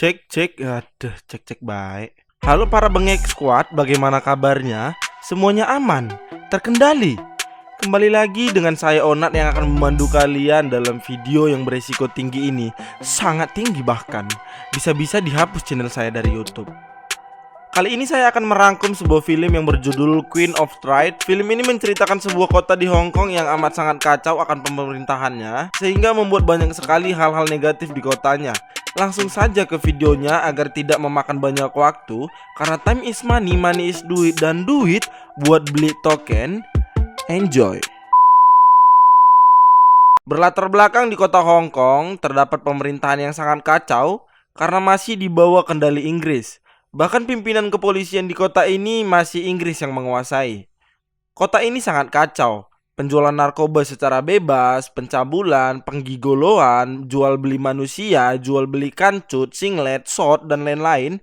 Cek, aduh, cek baik. Halo para bengek squad, bagaimana kabarnya? Semuanya aman, terkendali. Kembali lagi dengan saya Onat yang akan memandu kalian dalam video yang beresiko tinggi ini. Sangat tinggi bahkan, bisa-bisa dihapus channel saya dari YouTube. Kali ini saya akan merangkum sebuah film yang berjudul Queen of Stride. Film ini menceritakan sebuah kota di Hong Kong yang amat sangat kacau akan pemerintahannya, sehingga membuat banyak sekali hal-hal negatif di kotanya. Langsung saja ke videonya agar tidak memakan banyak waktu, karena time is money, money is duit, dan duit buat beli token. Enjoy. Berlatar belakang di kota Hong Kong, terdapat pemerintahan yang sangat kacau karena masih di bawah kendali Inggris. Bahkan pimpinan kepolisian di kota ini masih Inggris yang menguasai. Kota ini sangat kacau. Penjualan narkoba secara bebas, pencabulan, penggigoloan, jual beli manusia, jual beli kancut, singlet, shot, dan lain-lain.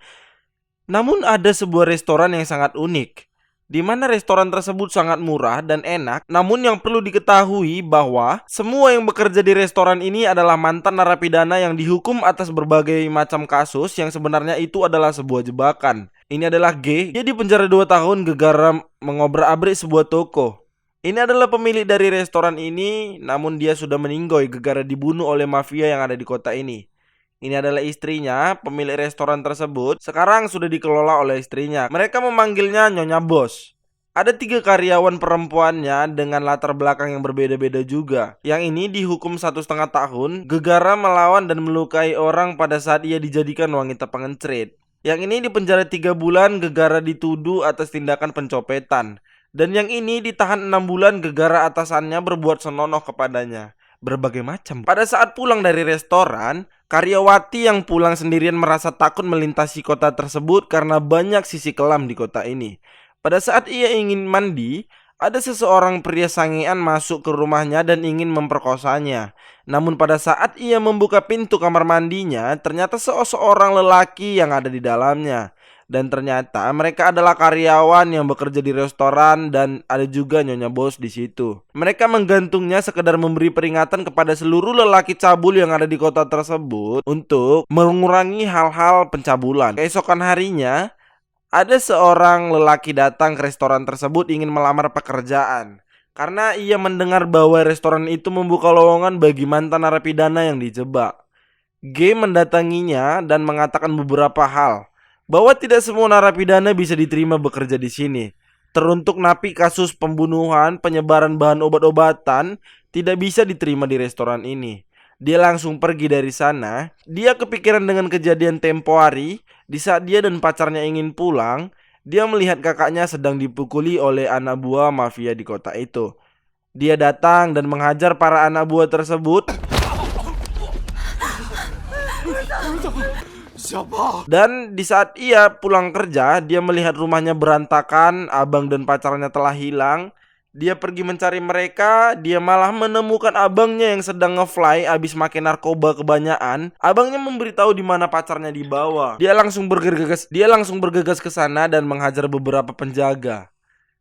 Namun ada sebuah restoran yang sangat unik, di mana restoran tersebut sangat murah dan enak. Namun yang perlu diketahui bahwa semua yang bekerja di restoran ini adalah mantan narapidana yang dihukum atas berbagai macam kasus yang sebenarnya itu adalah sebuah jebakan. Ini adalah G, dia dipenjara 2 tahun gegara mengobrak-abrik sebuah toko. Ini adalah pemilik dari restoran ini, namun dia sudah meninggoy gegara dibunuh oleh mafia yang ada di kota ini. Ini adalah istrinya, pemilik restoran tersebut. Sekarang sudah dikelola oleh istrinya. Mereka memanggilnya Nyonya Bos. Ada 3 karyawan perempuannya dengan latar belakang yang berbeda-beda juga. Yang ini dihukum 1,5 tahun gegara melawan dan melukai orang pada saat ia dijadikan wanita pengencrit. Yang ini dipenjara 3 bulan gegara dituduh atas tindakan pencopetan. Dan yang ini ditahan 6 bulan gegara atasannya berbuat senonoh kepadanya. Berbagai macam. Pada saat pulang dari restoran, karyawati yang pulang sendirian merasa takut melintasi kota tersebut karena banyak sisi kelam di kota ini. Pada saat ia ingin mandi, ada seseorang pria sangean masuk ke rumahnya dan ingin memperkosanya. Namun pada saat ia membuka pintu kamar mandinya, ternyata seorang lelaki yang ada di dalamnya. Dan ternyata mereka adalah karyawan yang bekerja di restoran dan ada juga Nyonya Bos di situ. Mereka menggantungnya sekedar memberi peringatan kepada seluruh lelaki cabul yang ada di kota tersebut untuk mengurangi hal-hal pencabulan. Keesokan harinya, ada seorang lelaki datang ke restoran tersebut ingin melamar pekerjaan. Karena ia mendengar bahwa restoran itu membuka lowongan bagi mantan narapidana yang dijebak. G mendatanginya dan mengatakan beberapa hal. Bahwa tidak semua narapidana bisa diterima bekerja di sini. Teruntuk napi kasus pembunuhan, penyebaran bahan obat-obatan tidak bisa diterima di restoran ini. Dia langsung pergi dari sana. Dia kepikiran dengan kejadian tempo hari. Di saat dia dan pacarnya ingin pulang, dia melihat kakaknya sedang dipukuli oleh anak buah mafia di kota itu. Dia datang dan menghajar para anak buah tersebut. Dan di saat ia pulang kerja, dia melihat rumahnya berantakan, abang dan pacarnya telah hilang. Dia pergi mencari mereka, dia malah menemukan abangnya yang sedang nge-fly abis makan narkoba kebanyakan. Abangnya memberitahu di mana pacarnya dibawa. Dia langsung bergegas ke sana dan menghajar beberapa penjaga.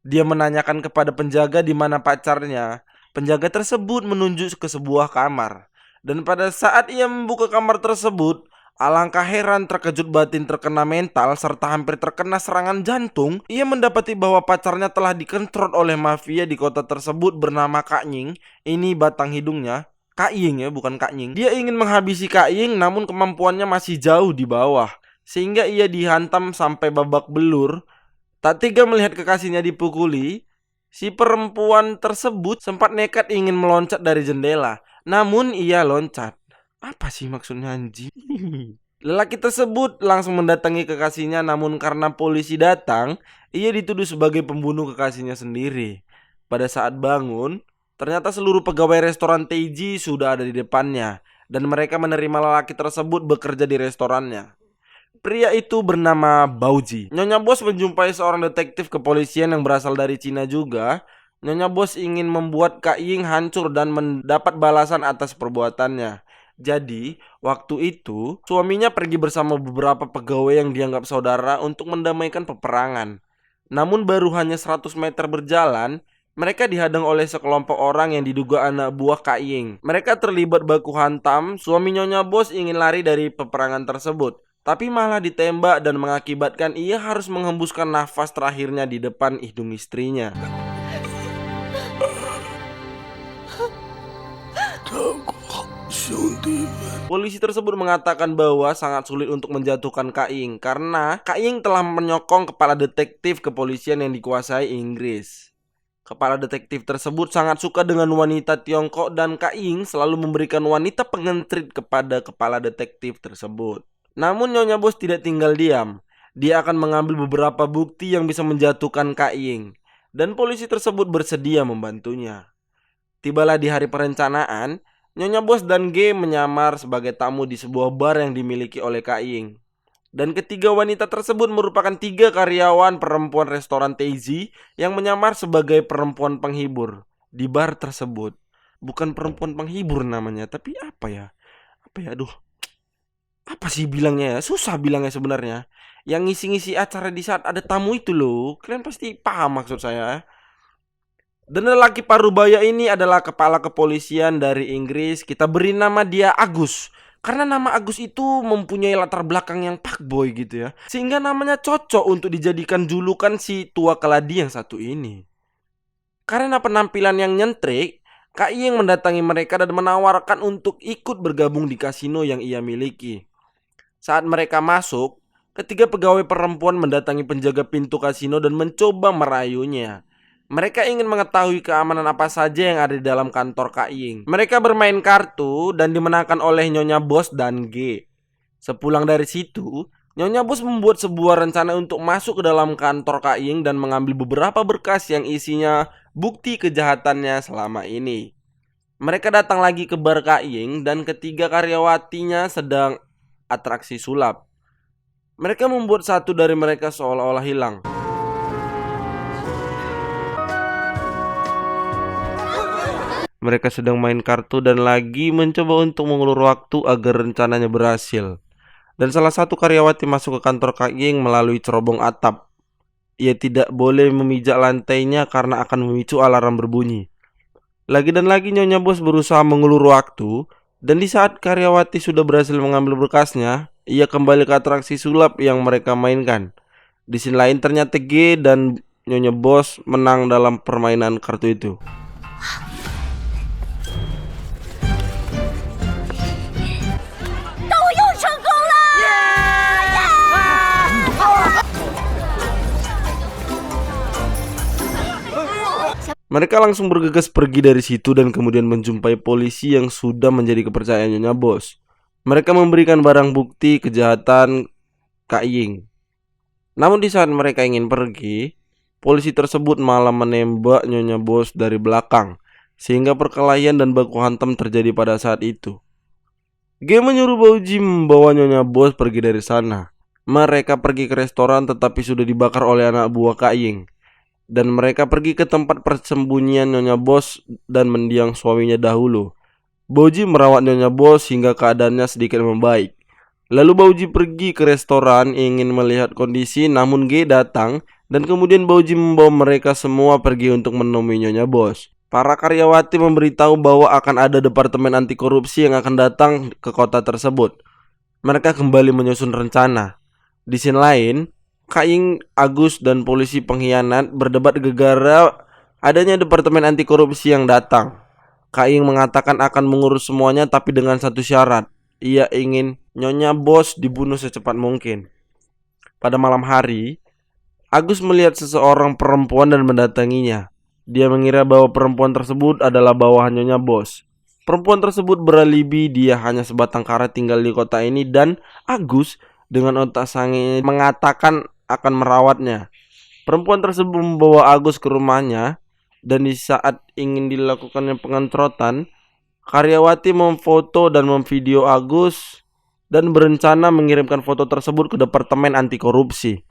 Dia menanyakan kepada penjaga di mana pacarnya. Penjaga tersebut menunjuk ke sebuah kamar. Dan pada saat ia membuka kamar tersebut, alangkah heran, terkejut batin, terkena mental, serta hampir terkena serangan jantung, ia mendapati bahwa pacarnya telah dikentrot oleh mafia di kota tersebut bernama Kak Nying. Ini batang hidungnya, Kak Ying ya, bukan Kak Nying. Dia ingin menghabisi Kak Ying, namun kemampuannya masih jauh di bawah, sehingga ia dihantam sampai babak belur. Tak tega melihat kekasihnya dipukuli, si perempuan tersebut sempat nekat ingin meloncat dari jendela. Namun ia loncat. Apa sih maksudnya anjing? Lelaki tersebut langsung mendatangi kekasihnya, namun karena polisi datang, ia dituduh sebagai pembunuh kekasihnya sendiri. Pada saat bangun, ternyata seluruh pegawai restoran Teiji sudah ada di depannya, dan mereka menerima lelaki tersebut bekerja di restorannya. Pria itu bernama Bauji. Nyonya Bos menjumpai seorang detektif kepolisian yang berasal dari Cina juga. Nyonya Bos ingin membuat Kak Ying hancur dan mendapat balasan atas perbuatannya. Jadi, waktu itu, suaminya pergi bersama beberapa pegawai yang dianggap saudara untuk mendamaikan peperangan. Namun baru hanya 100 meter berjalan, mereka dihadang oleh sekelompok orang yang diduga anak buah Kak Ying. Mereka terlibat baku hantam, suami Nyonya Bos ingin lari dari peperangan tersebut. tapi malah ditembak dan mengakibatkan ia harus menghembuskan nafas terakhirnya di depan hidung istrinya. Polisi tersebut mengatakan bahwa sangat sulit untuk menjatuhkan Kak Ying karena Kak Ying telah menyokong kepala detektif kepolisian yang dikuasai Inggris. Kepala detektif tersebut sangat suka dengan wanita Tiongkok dan Kak Ying selalu memberikan wanita pengentrit kepada kepala detektif tersebut. Namun Nyonya Bos tidak tinggal diam. Dia akan mengambil beberapa bukti yang bisa menjatuhkan Kak Ying dan polisi tersebut bersedia membantunya. Tibalah di hari perencanaan, Nyonya Bos dan G menyamar sebagai tamu di sebuah bar yang dimiliki oleh Kak Ying. Dan ketiga wanita tersebut merupakan 3 karyawan perempuan restoran Teizi yang menyamar sebagai perempuan penghibur di bar tersebut. Bukan perempuan penghibur namanya, tapi apa ya? Aduh. Apa sih bilangnya ya? Susah bilangnya sebenarnya. Yang ngisi-ngisi acara di saat ada tamu itu loh. Kalian pasti paham maksud saya. Dan lelaki parubaya ini adalah kepala kepolisian dari Inggris. Kita beri nama dia Agus. Karena nama Agus itu mempunyai latar belakang yang fuckboy gitu ya. Sehingga namanya cocok untuk dijadikan julukan si tua keladi yang satu ini. Karena penampilan yang nyentrik, Kak Ying mendatangi mereka dan menawarkan untuk ikut bergabung di kasino yang ia miliki. Saat mereka masuk, ketiga pegawai perempuan mendatangi penjaga pintu kasino dan mencoba merayunya. Mereka ingin mengetahui keamanan apa saja yang ada di dalam kantor Kak Ying. Mereka bermain kartu dan dimenangkan oleh Nyonya Bos dan G. Sepulang dari situ, Nyonya Bos membuat sebuah rencana untuk masuk ke dalam kantor Kak Ying dan mengambil beberapa berkas yang isinya bukti kejahatannya selama ini. Mereka datang lagi ke bar Kak Ying dan ketiga karyawatinya sedang atraksi sulap. Mereka membuat satu dari mereka seolah-olah hilang. Mereka sedang main kartu dan lagi mencoba untuk mengulur waktu agar rencananya berhasil. Dan salah satu karyawati masuk ke kantor Kak Ying melalui cerobong atap. Ia tidak boleh memijak lantainya karena akan memicu alarm berbunyi. Lagi dan lagi Nyonya Bos berusaha mengulur waktu. Dan di saat karyawati sudah berhasil mengambil berkasnya, ia kembali ke atraksi sulap yang mereka mainkan. Di sini lain ternyata G dan Nyonya Bos menang dalam permainan kartu itu. Mereka langsung bergegas pergi dari situ dan kemudian menjumpai polisi yang sudah menjadi kepercayaan Nyonya Bos. Mereka memberikan barang bukti kejahatan Kak Ying. Namun di saat mereka ingin pergi, polisi tersebut malah menembak Nyonya Bos dari belakang, sehingga perkelahian dan baku hantam terjadi pada saat itu. G menyuruh Bauji membawa Nyonya Bos pergi dari sana. Mereka pergi ke restoran tetapi sudah dibakar oleh anak buah Kak Ying. Dan mereka pergi ke tempat persembunyian Nyonya Bos dan mendiang suaminya dahulu. Bauji merawat Nyonya Bos hingga keadaannya sedikit membaik. Lalu Bauji pergi ke restoran ingin melihat kondisi, namun G datang dan kemudian Bauji membawa mereka semua pergi untuk menemui Nyonya Bos. Para karyawati memberitahu bahwa akan ada departemen anti korupsi yang akan datang ke kota tersebut. Mereka kembali menyusun rencana. Di sini lain, Kak Ying, Agus, dan polisi pengkhianat berdebat gegara adanya departemen anti korupsi yang datang. Kak Ying mengatakan akan mengurus semuanya tapi dengan satu syarat. Ia ingin Nyonya Bos dibunuh secepat mungkin. Pada malam hari, Agus melihat seseorang perempuan dan mendatanginya. Dia mengira bahwa perempuan tersebut adalah bawahan Nyonya Bos. Perempuan tersebut beralibi dia hanya sebatang kara tinggal di kota ini dan Agus dengan otak sange mengatakan akan merawatnya. Perempuan tersebut membawa Agus ke rumahnya dan di saat ingin dilakukannya pengentrotan, karyawati memfoto dan memvideo Agus dan berencana mengirimkan foto tersebut ke departemen anti korupsi.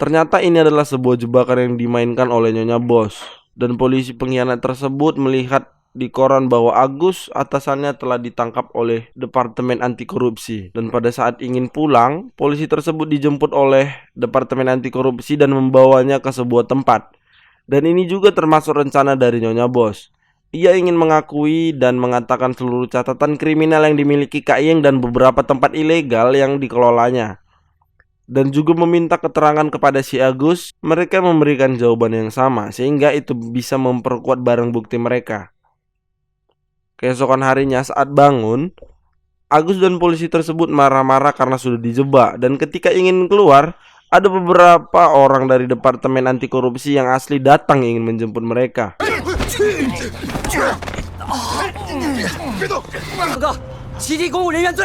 Ternyata ini adalah sebuah jebakan yang dimainkan oleh Nyonya Bos. Dan polisi pengkhianat tersebut melihat di koran bahwa Agus atasannya telah ditangkap oleh departemen anti korupsi. Dan pada saat ingin pulang, polisi tersebut dijemput oleh departemen anti korupsi dan membawanya ke sebuah tempat. Dan ini juga termasuk rencana dari Nyonya Bos. Ia ingin mengakui dan mengatakan seluruh catatan kriminal yang dimiliki Kak Ying dan beberapa tempat ilegal yang dikelolanya. Dan juga meminta keterangan kepada si Agus. Mereka memberikan jawaban yang sama, sehingga itu bisa memperkuat barang bukti mereka. Keesokan harinya saat bangun, Agus dan polisi tersebut marah-marah karena sudah dijebak. Dan ketika ingin keluar, ada beberapa orang dari Departemen Anti Korupsi yang asli datang ingin menjemput mereka.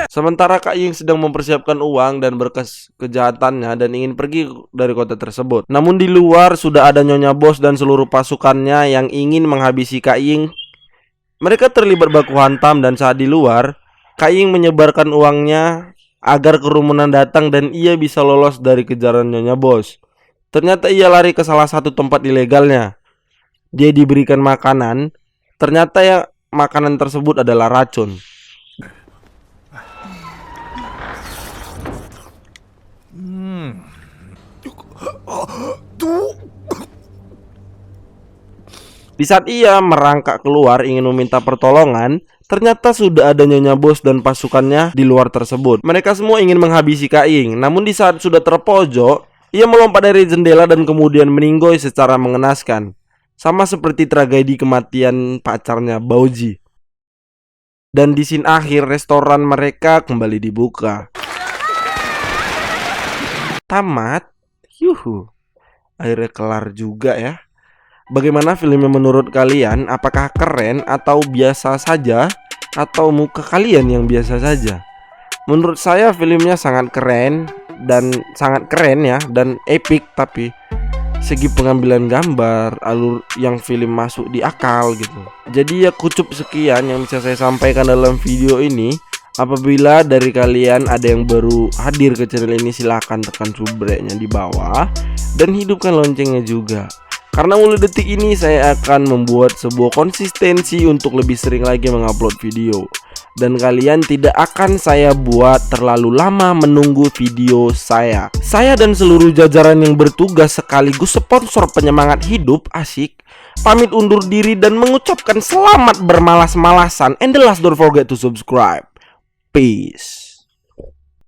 Sementara Kak Ying sedang mempersiapkan uang dan berkas kejahatannya dan ingin pergi dari kota tersebut. Namun di luar sudah ada Nyonya Bos dan seluruh pasukannya yang ingin menghabisi Kak Ying. Mereka terlibat baku hantam dan saat di luar, Kak Ying menyebarkan uangnya agar kerumunan datang dan ia bisa lolos dari kejaran Nyonya Bos. Ternyata ia lari ke salah satu tempat ilegalnya. Dia diberikan makanan. Ternyata ya makanan tersebut adalah racun. Di saat ia merangkak keluar ingin meminta pertolongan, ternyata sudah ada Nyonya Bos dan pasukannya di luar tersebut. Mereka semua ingin menghabisi Kak Ying. Namun di saat sudah terpojok, ia melompat dari jendela dan kemudian meninggoy secara mengenaskan. Sama seperti tragedi kematian pacarnya Baoji. Dan di scene akhir restoran mereka kembali dibuka. Tamat. Yuhu. Akhirnya kelar juga ya. Bagaimana filmnya menurut kalian? Apakah keren atau biasa saja? Atau muka kalian yang biasa saja? Menurut saya filmnya sangat keren ya, dan epic. Tapi segi pengambilan gambar, alur yang film masuk di akal gitu. Jadi ya cukup sekian yang bisa saya sampaikan dalam video ini. Apabila dari kalian ada yang baru hadir ke channel ini, silahkan tekan subscribe-nya di bawah dan hidupkan loncengnya juga. Karena mulai detik ini saya akan membuat sebuah konsistensi untuk lebih sering lagi mengupload video. Dan kalian tidak akan saya buat terlalu lama menunggu video saya. Saya dan seluruh jajaran yang bertugas sekaligus sponsor penyemangat hidup asik pamit undur diri dan mengucapkan selamat bermalas-malasan. And the last, don't forget to subscribe. Peace.